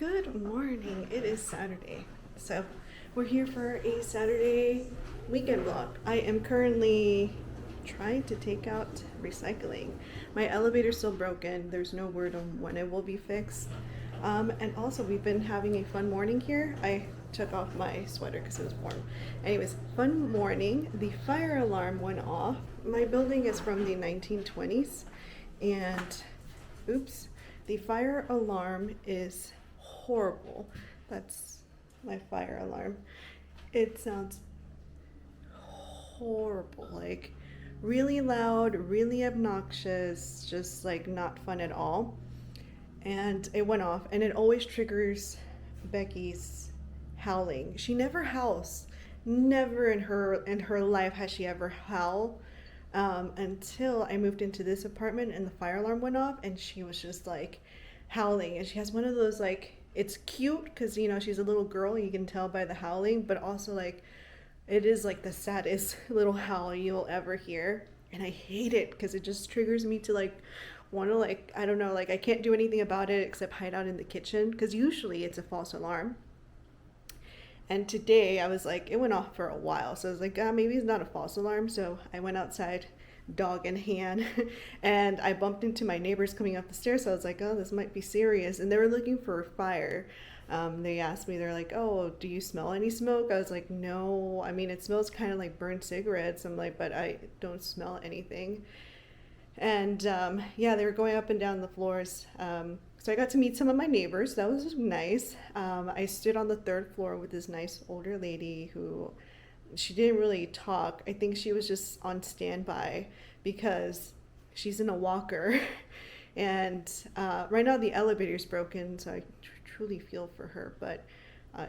Good morning. It is Saturday. So we're here for a Saturday weekend vlog. I am currently trying to take out recycling. My elevator's still broken. There's no word on when it will be fixed. And also we've been having a fun morning here. I took off my sweater because it was warm. Anyways, fun morning. The fire alarm went off. My building is from the 1920s and oops, the fire alarm is horrible. That's my fire alarm. It sounds horrible, like really loud, really obnoxious, just like not fun at all. And it went off, and it always triggers Becky's howling. She never howls. Never in her life has she ever howled. Until I moved into this apartment and the fire alarm went off, and she was just like howling. And she has one of those, like, it's cute because, you know, she's a little girl, you can tell by the howling, but also like it is like the saddest little howl you'll ever hear. And I hate it because it just triggers me to like want to, like, I don't know, like I can't do anything about it except hide out in the kitchen because usually it's a false alarm. And today I was like, it went off for a while, so I was like, maybe it's not a false alarm. So I went outside, dog in hand, and I bumped into my neighbors coming up the stairs. So I was like, oh, this might be serious. And they were looking for a fire. They asked me, they're like, oh, do you smell any smoke? I was like, no, I mean, it smells kind of like burnt cigarettes. I'm like, but I don't smell anything. And yeah, they were going up and down the floors. So I got to meet some of my neighbors. That was nice. I stood on the third floor with this nice older lady who, she didn't really talk. I think she was just on standby because she's in a walker. And right now the elevator's broken, so I truly feel for her. But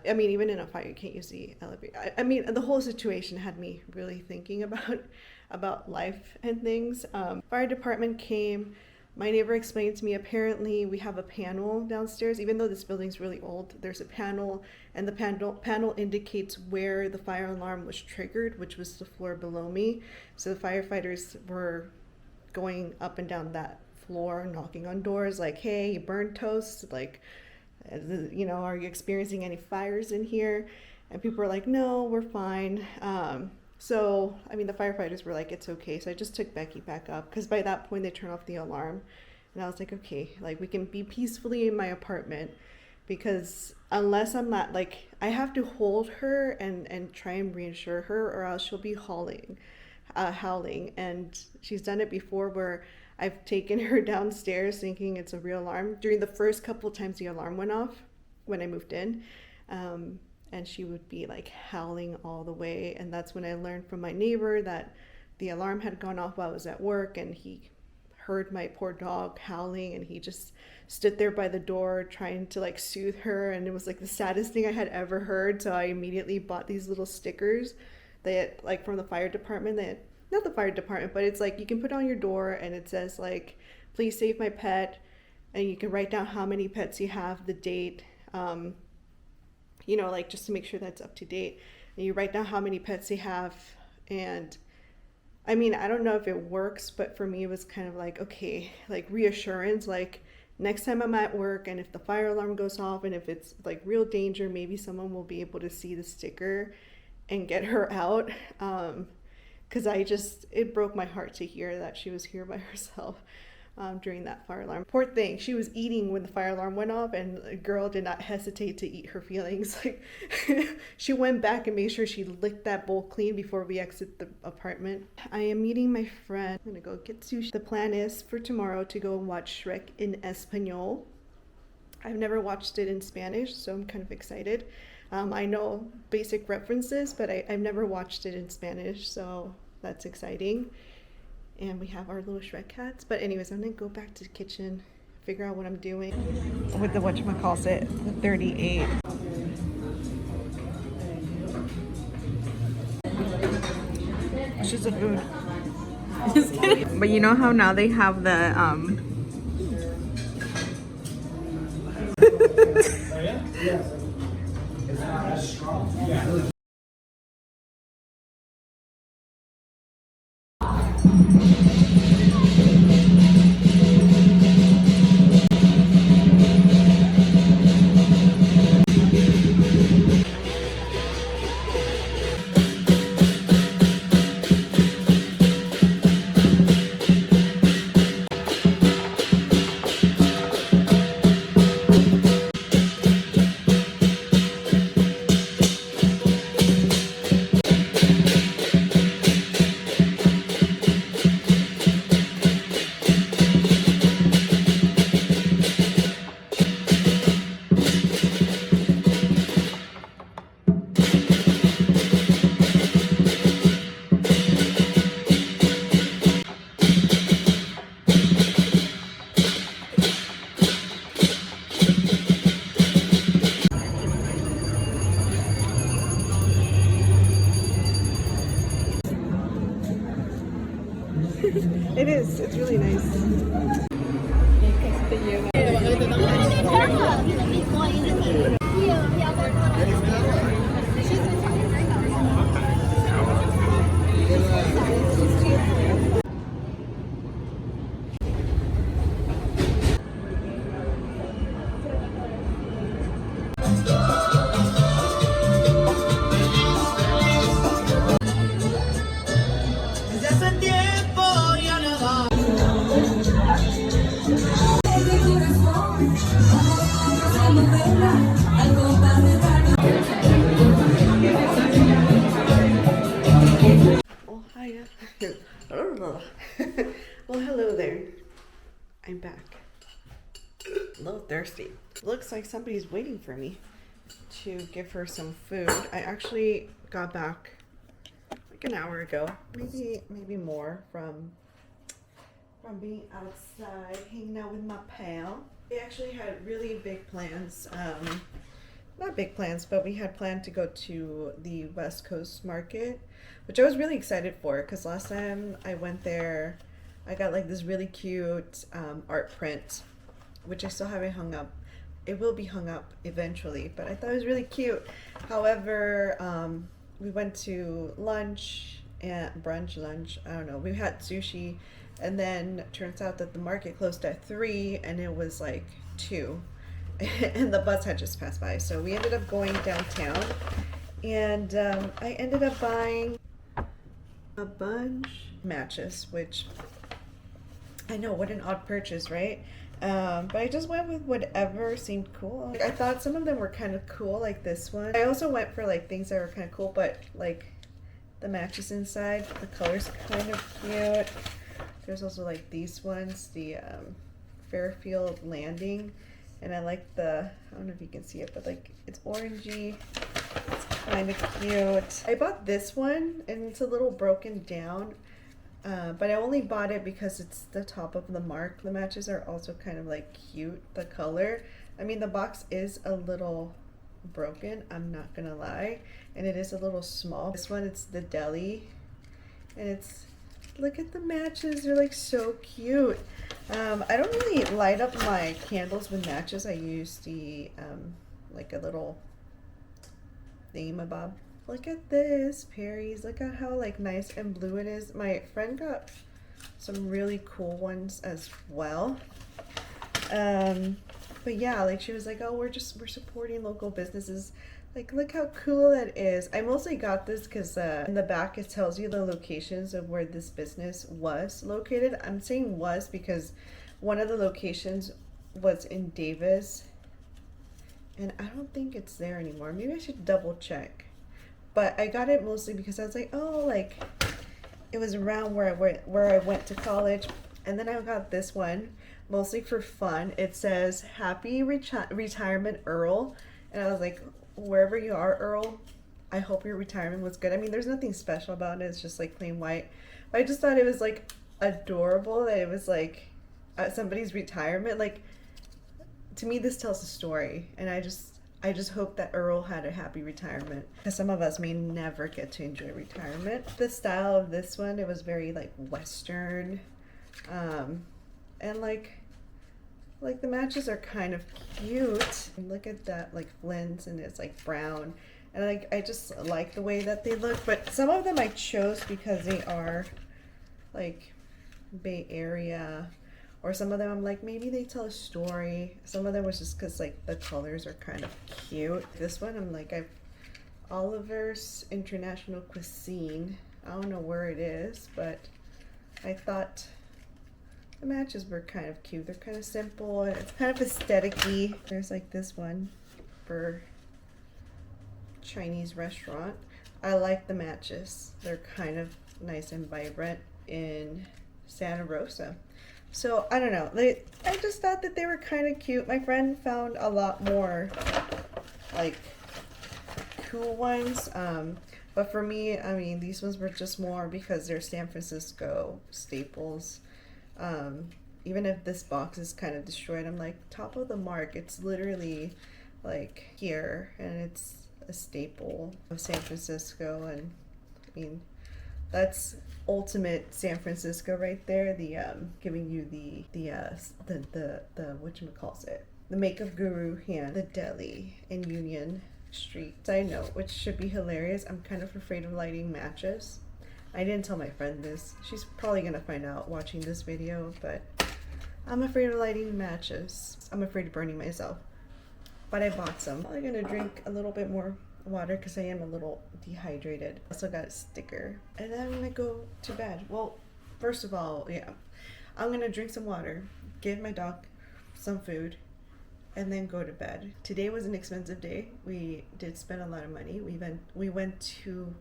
I mean, even in a fire, you can't use the elevator. I mean, the whole situation had me really thinking about life and things. Fire department came. My neighbor explained to me, apparently we have a panel downstairs. Even though this building's really old, there's a panel, and the panel indicates where the fire alarm was triggered, which was the floor below me. So the firefighters were going up and down that floor, knocking on doors like, hey, you burned toast, like, you know, are you experiencing any fires in here? And people were like, no, we're fine. So, I mean, the firefighters were like, it's okay. So I just took Becky back up because by that point they turned off the alarm. And I was like, okay, like we can be peacefully in my apartment, because unless I'm not, like, I have to hold her and try and reassure her, or else she'll be howling. And she's done it before where I've taken her downstairs thinking it's a real alarm. During the first couple times the alarm went off when I moved in, and she would be like howling all the way. And that's when I learned from my neighbor that the alarm had gone off while I was at work, and he heard my poor dog howling, and he just stood there by the door trying to like soothe her. And it was like the saddest thing I had ever heard. So I immediately bought these little stickers that, like, from the fire department, that, not the fire department, but it's like you can put on your door and it says like, please save my pet, and you can write down how many pets you have, the date, you know, like just to make sure that's up to date. And you write down how many pets you have. And I mean, I don't know if it works, but for me it was kind of like, okay, like reassurance, like next time I'm at work and if the fire alarm goes off and if it's like real danger, maybe someone will be able to see the sticker and get her out. Because it broke my heart to hear that she was here by herself during that fire alarm. Poor thing, she was eating when the fire alarm went off, and the girl did not hesitate to eat her feelings. Like, she went back and made sure she licked that bowl clean before we exit the apartment. I am meeting my friend. I'm gonna go get sushi. The plan is for tomorrow to go watch Shrek in Espanol. I've never watched it in Spanish, so I'm kind of excited. I know basic references, but I've never watched it in Spanish, so that's exciting. And we have our little Shrek cats. But anyways, I'm gonna go back to the kitchen, figure out what I'm doing with the whatchamacallit, the 38. It's just a food. Just kidding. But you know how now they have the Oh yeah? Yes. It's not as strong. Yeah. It is. It's really nice. Oh, hiya. Well, hello there. I'm back. A little thirsty. Looks like somebody's waiting for me to give her some food. I actually got back like an hour ago, maybe more from being outside, hanging out with my pal. We actually had really big plans. Not big plans, but we had planned to go to the West Coast market, which I was really excited for because last time I went there, I got like this really cute art print, which I still haven't hung up. It will be hung up eventually, but I thought it was really cute. However, we went to lunch and lunch, I don't know. We had sushi, and then turns out that the market closed at 3 and it was like 2. And the bus had just passed by, so we ended up going downtown, and I ended up buying a bunch of matches, which I know, what an odd purchase, right? But I just went with whatever seemed cool. Like, I thought some of them were kind of cool, like this one. I also went for like things that were kind of cool, but like the matches inside, the color's kind of cute. There's also like these ones, the Fairfield Landing. And I like I don't know if you can see it, but like it's orangey. It's kind of cute. I bought this one and it's a little broken down, but I only bought it because it's the top of the mark. The matches are also kind of like cute, the color. I mean, the box is a little broken, I'm not gonna lie, and it is a little small. This one, it's the deli, and it's, look at the matches, they're like so cute. I don't really light up my candles with matches. I use the like a little thingamabob. Look at this, Perry's. Look at how like nice and blue it is. My friend got some really cool ones as well. But yeah, like she was like, oh, we're supporting local businesses. Like, look how cool that is. I mostly got this because in the back it tells you the locations of where this business was located. I'm saying was because one of the locations was in Davis, and I don't think it's there anymore. Maybe I should double check. But I got it mostly because I was like, oh, like it was around where I went to college. And then I got this one mostly for fun. It says Happy Retirement Earl, and I was like, wherever you are, Earl, I hope your retirement was good. I mean, there's nothing special about it. It's just like plain white. But I just thought it was like adorable that it was like somebody's retirement. Like, to me, this tells a story. And I just hope that Earl had a happy retirement, because some of us may never get to enjoy retirement. The style of this one, it was very like Western. And like the matches are kind of cute. And look at that, like Flynn's, and it's like brown, and like I just like the way that they look. But some of them I chose because they are like Bay Area, or some of them I'm like, maybe they tell a story. Some of them was just because like the colors are kind of cute. This one I'm like, Oliver's International Cuisine. I don't know where it is, but I thought the matches were kind of cute. They're kind of simple, and it's kind of aesthetic-y. There's like this one for Chinese restaurant. I like the matches. They're kind of nice and vibrant in Santa Rosa. So I don't know. I just thought that they were kind of cute. My friend found a lot more like cool ones. But for me, I mean, these ones were just more because they're San Francisco staples. Even if this box is kind of destroyed, I'm like, top of the mark. It's literally like here, and it's a staple of San Francisco. And I mean, That's ultimate San Francisco right there. The giving you the whatchamacallit, the makeup guru hand, the deli in Union Street. Side note, which should be hilarious. I'm kind of afraid of lighting matches. I didn't tell my friend this. She's probably gonna find out watching this video, but I'm afraid of lighting matches. I'm afraid of burning myself. But I bought some. I'm probably gonna drink a little bit more water because I am a little dehydrated. Also got a sticker. And then I'm gonna go to bed. Well, first of all, yeah, I'm gonna drink some water, give my dog some food, and then go to bed. Today was an expensive day. We did spend a lot of money. We went to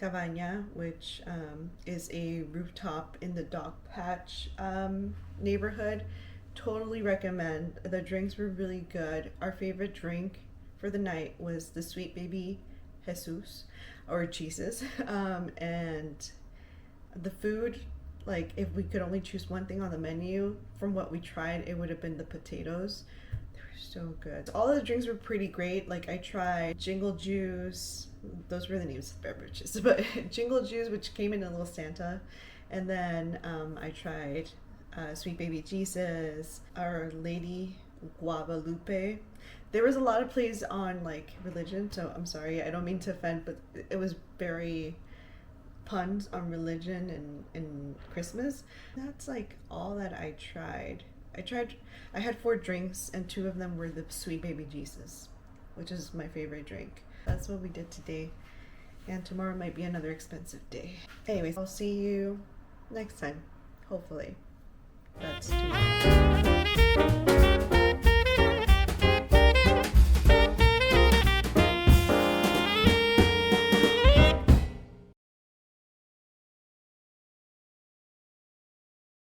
Cavana, which is a rooftop in the Dogpatch neighborhood. Totally recommend. The drinks were really good. Our favorite drink for the night was the Sweet Baby Jesus, or Jesus, and the food, like if we could only choose one thing on the menu from what we tried, it would have been the potatoes. They were so good. All of the drinks were pretty great. Like I tried Jingle Juice, those were the names of beverages, but Jingle Juice, which came in a little Santa, and then I tried Sweet Baby Jesus, Our Lady Guadalupe. There was a lot of plays on like religion, so I'm sorry, I don't mean to offend, but it was very puns on religion and Christmas. That's like all that I tried. I had 4 drinks and 2 of them were the Sweet Baby Jesus, which is my favorite drink. That's what we did today, and tomorrow might be another expensive day. Anyways, I'll see you next time, hopefully. That's